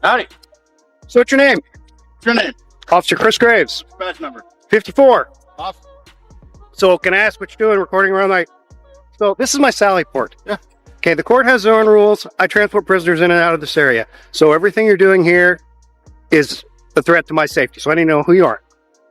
Howdy. So what's your name? What's your name? Officer Chris Graves. Badge number. 54. Off. So can I ask what you're doing recording around night? So this is my Sally port. Yeah. Okay, the court has their own rules. I transport prisoners in and out of this area. So everything you're doing here is a threat to my safety. So I need to know who you are.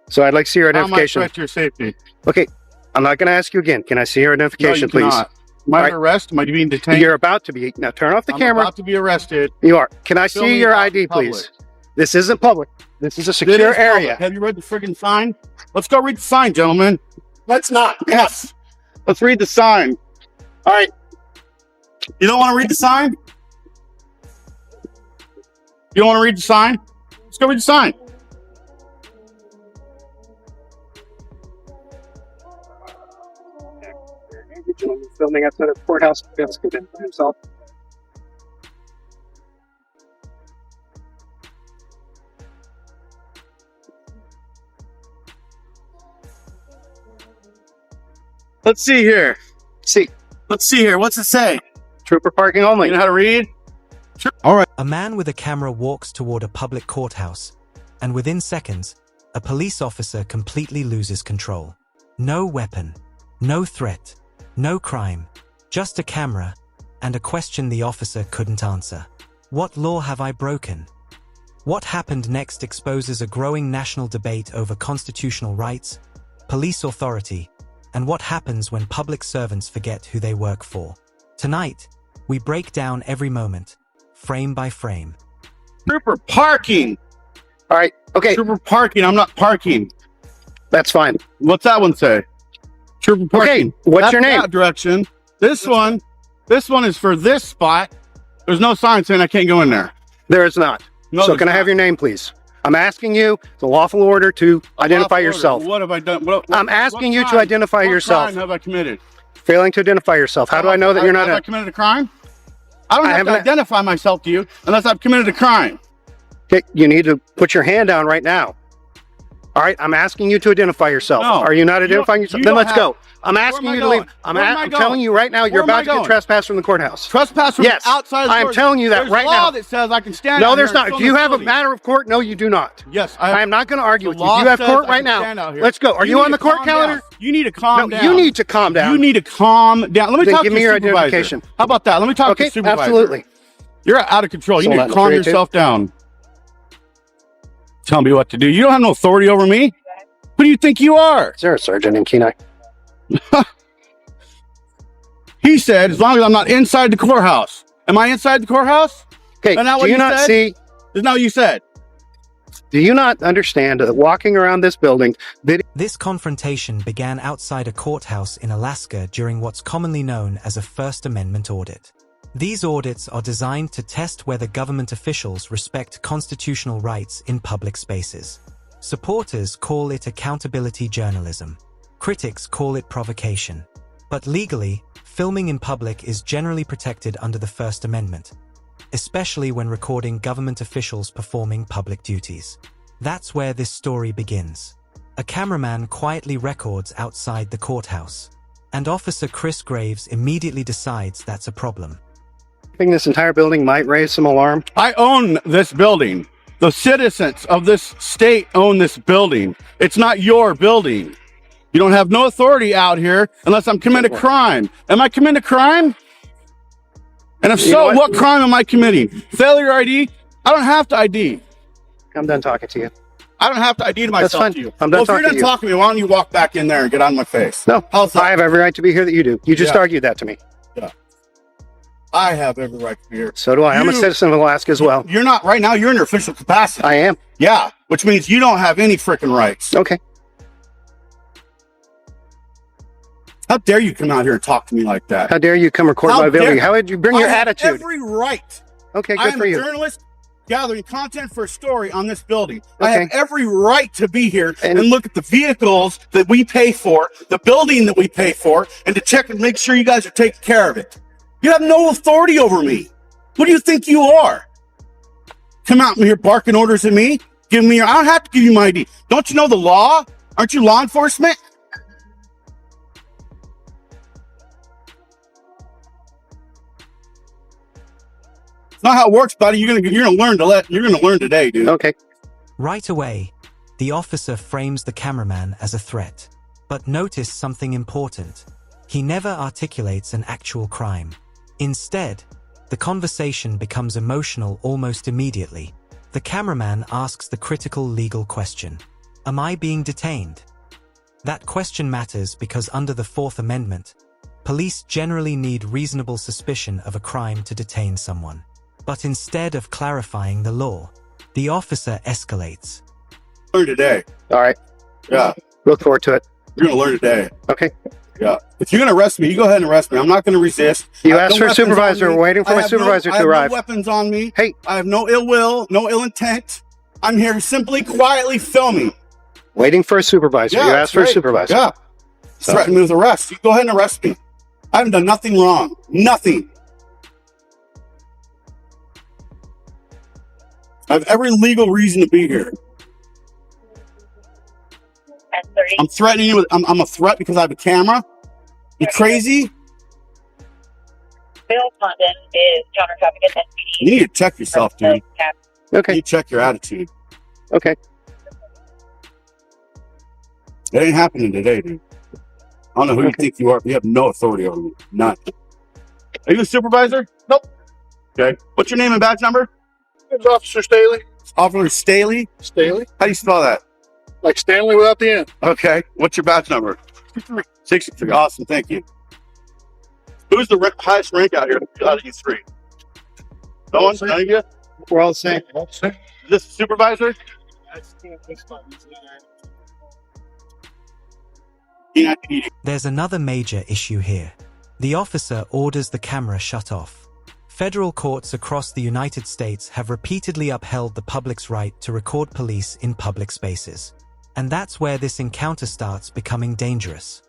So I'd like to see your identification. How am I a threat to your safety? Okay, I'm not going to ask you again. Can I see your identification, No, you please? cannot. Am I under arrest? Am I being detained? You're about to be. Now turn off the I'm camera. about to be arrested. You are. Can I Film see me your out ID, in public. please? This isn't public. This is a It secure is area. public. Have you read the friggin' sign? Let's go read the sign, gentlemen. Let's not. Yes. Let's read the sign. All right. You don't want to read the sign? You don't want to read the sign? Let's go read the sign. Filming outside of the courthouse. That's good for himself. Let's see here. See, Let's see here. What's it say? trooper parking only. You know how to read? All right. A man with a camera walks toward a public courthouse, and within seconds, a police officer completely loses control. No weapon, no threat, no crime, just a camera, and a question the officer couldn't answer. What law have I broken? What happened next exposes a growing national debate over constitutional rights, police authority, and what happens when public servants forget who they work for. Tonight, we break down every moment, frame by frame. Trooper parking. All right. Okay. Trooper parking. I'm not parking. That's fine. What's that one say? Trooper parking. Okay. What's That's your name? that direction. This one is for this spot. There's no sign saying I can't go in there. There is not. No, So there's can I have not. your name, please? I'm asking you the lawful order to identify Lawful yourself. order. What have I done? I'm asking you to crime- identify yourself. What crime have I committed? Failing to identify yourself. How do I know that you're not Have I a... committed a crime? I don't I have to haven't- identify myself to you unless I've committed a crime. Okay, you need to put your hand down right now. All right, I'm asking you to identify yourself. No, Are you not you identifying don't- yourself? you Then don't let's have- go. I'm Where asking am I you to leave. going? Where am I I'm going? telling you right now, Where you're am I about to get going? trespassed from the courthouse. Trespass from Yes, outside. I am telling you that There's right law now. that says I can stand. No, out there's here and not. film Do you this have a building. matter of court? No, you do not. Yes, I am not going to argue with you. law You have says court I right can now. stand out here. Let's go. Are you need on the to court calm calendar? down. You need to calm No, down. you need to calm down. You need to calm down. Let me Then talk give to me your your supervisor. identification. How about that? Let me talk to Okay, your supervisor. absolutely. You're out of control. You So need not to calm 3 2? yourself down. Tell me what to do. You don't have no authority over me. Who do you think you are? Is there a sergeant in Kenai? He said, as long as I'm not inside the courthouse. Am I inside the courthouse? Okay, Isn't that do what you you not said? see? Isn't that what you said? Do you not understand that walking around this building, This confrontation began outside a courthouse in Alaska during what's commonly known as a First Amendment audit. These audits are designed to test whether government officials respect constitutional rights in public spaces. Supporters call it accountability journalism. Critics call it provocation. But legally, filming in public is generally protected under the First Amendment, especially when recording government officials performing public duties. That's where this story begins. A cameraman quietly records outside the courthouse, and Officer Chris Graves immediately decides that's a problem. think this entire building might raise some alarm? I own this building. The citizens of this state own this building. It's not your building. You don't have no authority out here unless I'm committing a crime. Am I committing a crime? And if You know so, what? what crime am I committing? Failure ID? I don't have to ID. I'm done talking to you. I don't have to ID to That's myself fine. to you. I'm done Well, if you're talking done to you. talking to me, why don't you walk back in there and get on my face? No, How's that? I have every right to be here that you do. You just Yeah. argued that to me. I have every right to be here. So do I. I'm a You- citizen of Alaska as well. You're not right now. You're in your official capacity. I am. Yeah, which means you don't have any freaking rights. Okay. How dare you come out here and talk to me like that? How dare you come record How my video? dare- How would you bring your I have attitude? Every right. Okay, I good am for a you. journalist gathering content for a story on this building. I Okay. have every right to be here And- and look at the vehicles that we pay for, the building that we pay for, and to check and make sure you guys are taking care of it. You have no authority over me. What do you think you are? Come out here barking orders at me? Give me your, I don't have to give you my ID. Don't you know the law? Aren't you law enforcement? It's not how it works, buddy. You're gonna learn today, dude. Okay. Right away, the officer frames the cameraman as a threat. But notice something important. He never articulates an actual crime. Instead, the conversation becomes emotional almost immediately. The cameraman asks the critical legal question. Am I being detained? That question matters because under the Fourth Amendment, police generally need reasonable suspicion of a crime to detain someone. But instead of clarifying the law, the officer escalates. Learn today. All right. Yeah. Look forward to it. You're gonna learn today. Okay. Yeah. If you're gonna arrest me, you go ahead and arrest me. I'm not gonna resist. You asked for a supervisor. We're waiting for my supervisor to arrive. I have no weapons on me. Hey. I have no ill will, no ill intent. I'm here simply quietly filming. Waiting for a supervisor. Yeah, You asked for a right. supervisor. Yeah. So- Threaten me with arrest. You go ahead and arrest me. I haven't done nothing wrong. Nothing. I have every legal reason to be here. I'm threatening you with, I'm a threat because I have a camera. You crazy? Bill Condon is counter traffic at NPD. You need to check yourself, dude. You Okay. need to check your attitude. Okay. It ain't happening today, dude. I don't know who you think you are, but you have no authority over me. None. Are you a supervisor? Nope. Okay. What's your name and badge number? It's Officer Staley. Officer Staley? Staley? How do you spell that? Like Stanley without the end. Okay. What's your badge number? 63. Awesome. Thank you. Who's the highest rank out here out of you three? No one? None of you? We're all the same. Is this a supervisor? There's another major issue here. The officer orders the camera shut off. Federal courts across the United States have repeatedly upheld the public's right to record police in public spaces. And that's where this encounter starts becoming dangerous.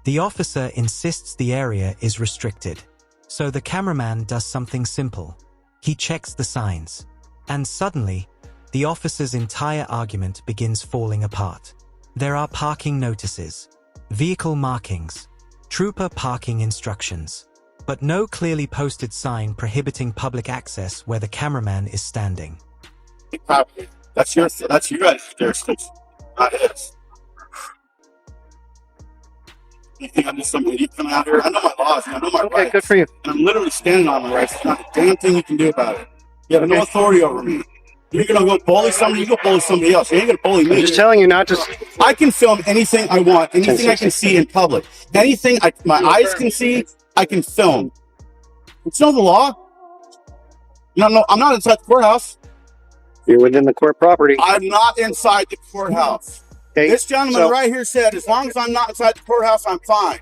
The officer insists the area is restricted. So the cameraman does something simple. He checks the signs. And suddenly, the officer's entire argument begins falling apart. There are parking notices, vehicle markings, trooper parking instructions, but no clearly posted sign prohibiting public access where the cameraman is standing. That's your jurisdiction, not his. You think I'm just somebody you come out here? I know my laws, I know my Okay, rights. good for you. And I'm literally standing on my rights. There's not a damn thing you can do about it. You have no authority over me. You're gonna go bully somebody, you go bully somebody else. You ain't gonna bully me. I'm just telling you not to. I can film anything I want, anything I can see in public. Anything my eyes can see, I can film. It's not the law. No, I'm not inside the courthouse. You're within the court property. I'm not inside the courthouse. Okay. This gentleman right here said, as long as I'm not inside the courthouse, I'm fine.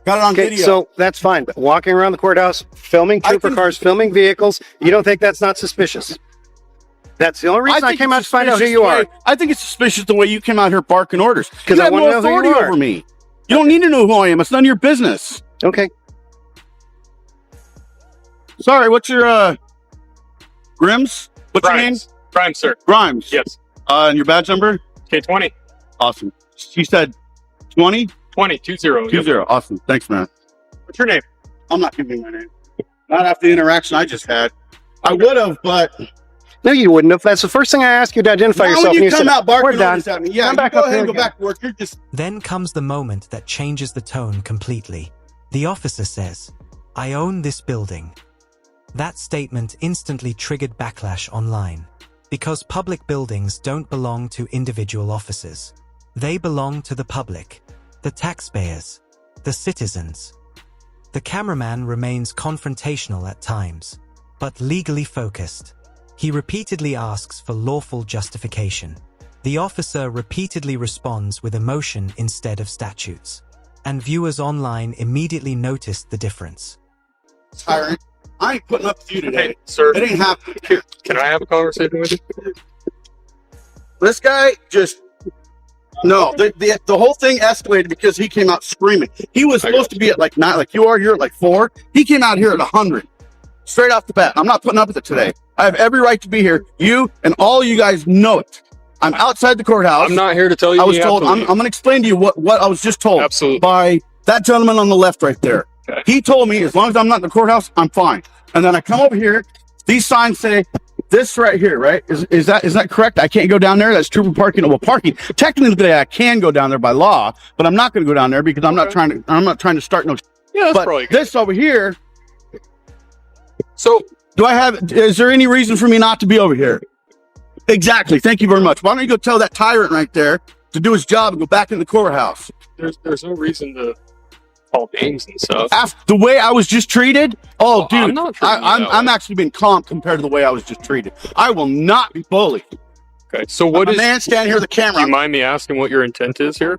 Got it on Okay, video. so that's fine. But walking around the courthouse, filming trooper cars, filming vehicles, you don't think that's not suspicious? That's the only reason I think came it's out to find out who suspicious you the way- are. I think it's suspicious the way you came out here barking orders. 'Cause You I have wanna no know who you authority are. over me. You don't need to know who I am. It's none of your business. Okay. Sorry, what's your Grims? What's your name? Grimes, sir. Grimes. Yes. And your badge number? K20. Awesome. You said 20? 20. 20. 20. Awesome. Thanks, man. What's your name? I'm not giving my name. Not after the interaction I just had. I would have, but No, you wouldn't have. That's the first thing I ask you to identify why yourself. would and you you come said, out barking "We're done." orders at me? Yeah, Come you back go up ahead here and go again. back to work. You're just Then comes the moment that changes the tone completely. The officer says, "I own this building." That statement instantly triggered backlash online. Because public buildings don't belong to individual officers. They belong to the public, the taxpayers, the citizens. The cameraman remains confrontational at times, but legally focused. He repeatedly asks for lawful justification. The officer repeatedly responds with emotion instead of statutes. And viewers online immediately noticed the difference. tiring. I ain't putting up with you today. Hey, sir. It ain't happening. Can I have a conversation with you? This guy just no. The whole thing escalated because he came out screaming. He was supposed to be at like 9, like you are. You're at like 4. He came out here at 100, straight off the bat. I'm not putting up with it today. I have every right to be here. You and all you guys know it. I'm outside the courthouse. I'm not here to tell you. I was you told. have to I'm leave. going to explain to you what I was just told. Absolutely. By that gentleman on the left right there. Okay. He told me as long as I'm not in the courthouse, I'm fine. And then I come over here These signs say this right here, right? Is that correct? I can't go down there. That's trooper parking. Well, parking. Technically, I can go down there by law, but I'm not going to go down there because I'm not trying to start no. Yeah, that's But probably good. this over here, So, is there any reason for me not to be over here? Exactly. Thank you very much. Why don't you go tell that tyrant right there to do his job and go back in the courthouse? there's no reason to call names and stuff. After the way I was just treated, Well, dude, I'm not treating you that I'm way. actually being calm compared to the way I was just treated. I will not be bullied. Okay, so what A is... man standing here with a Do camera? you mind me asking what your intent is here?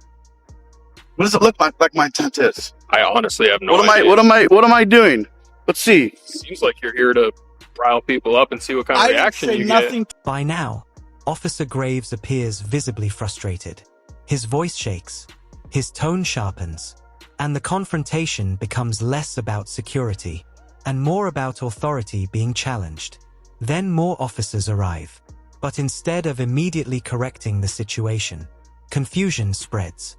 What does it look like my intent is? I honestly have no What idea. what am I doing? Let's see. Seems like you're here to rile people up and see what kind of I didn't reaction say you nothing. By now, Officer Graves appears visibly frustrated. His voice shakes, his tone sharpens, and the confrontation becomes less about security and more about authority being challenged. Then more officers arrive, but instead of immediately correcting the situation, confusion spreads.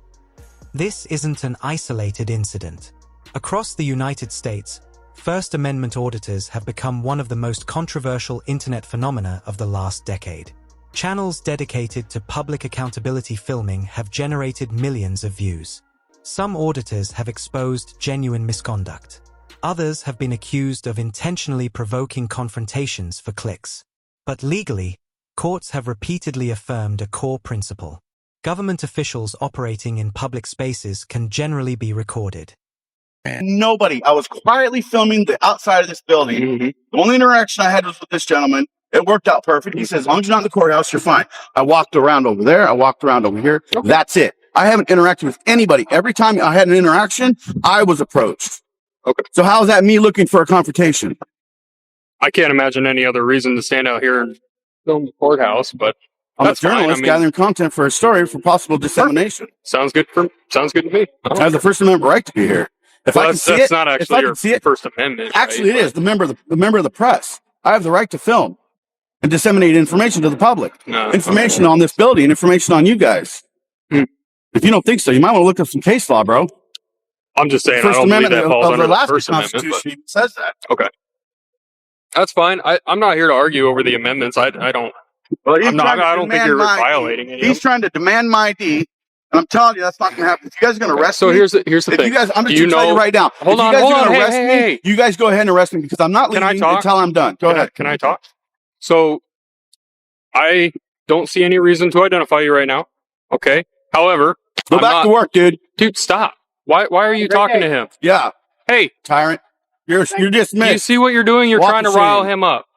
This isn't an isolated incident. Across the United States, First Amendment auditors have become one of the most controversial internet phenomena of the last decade. Channels dedicated to public accountability filming have generated millions of views. Some auditors have exposed genuine misconduct. Others have been accused of intentionally provoking confrontations for clicks. But legally, courts have repeatedly affirmed a core principle. Government officials operating in public spaces can generally be recorded. Nobody. I was quietly filming the outside of this building. Mhm. The only interaction I had was with this gentleman. It worked out perfect. He says, as long as you're not in the courthouse, you're fine. I walked around over there. I walked around over here. Okay. That's it. I haven't interacted with anybody. Every time I had an interaction, I was approached. Okay. So how is that me looking for a confrontation? I can't imagine any other reason to stand out here and film the courthouse, but I'm that's a journalist fine. I mean, gathering content for a story for possible dissemination. sounds good to me. I have the First Amendment right to be here. If I can that's see that's it, not if actually I your can see it, First Amendment. actually right? it is the member of the press. I have the right to film and disseminate information to the public. No. Information on this building, information on you guys. Hmm. If you don't think so, you might want to look up some case law, bro. I'm just saying, I First don't believe Amendment that falls of under the the last First Amendment. Constitution even says that. But that's fine. I'm not here to argue over the amendments. I don't. Well, I don't think you're violating any of He's trying to demand my ID, and I'm telling you that's not going to happen. If you guys are going to arrest So me, here's the if thing. you guys, I'm Do just you telling you know- right now. Hold if on, you guys hold are on. going to Hey, arrest hey, me, you guys go ahead and arrest me because I'm not Can I leaving talk? until I'm done. Go ahead. Can I talk? So, I don't see any reason to identify you right now. Okay. However, Go I'm back not- to work, dude. Dude, stop. Why are you talking to him? Yeah, Hey, tyrant. You're do you dismissed. see what you're doing? You're Walk trying to of rile shame. him up.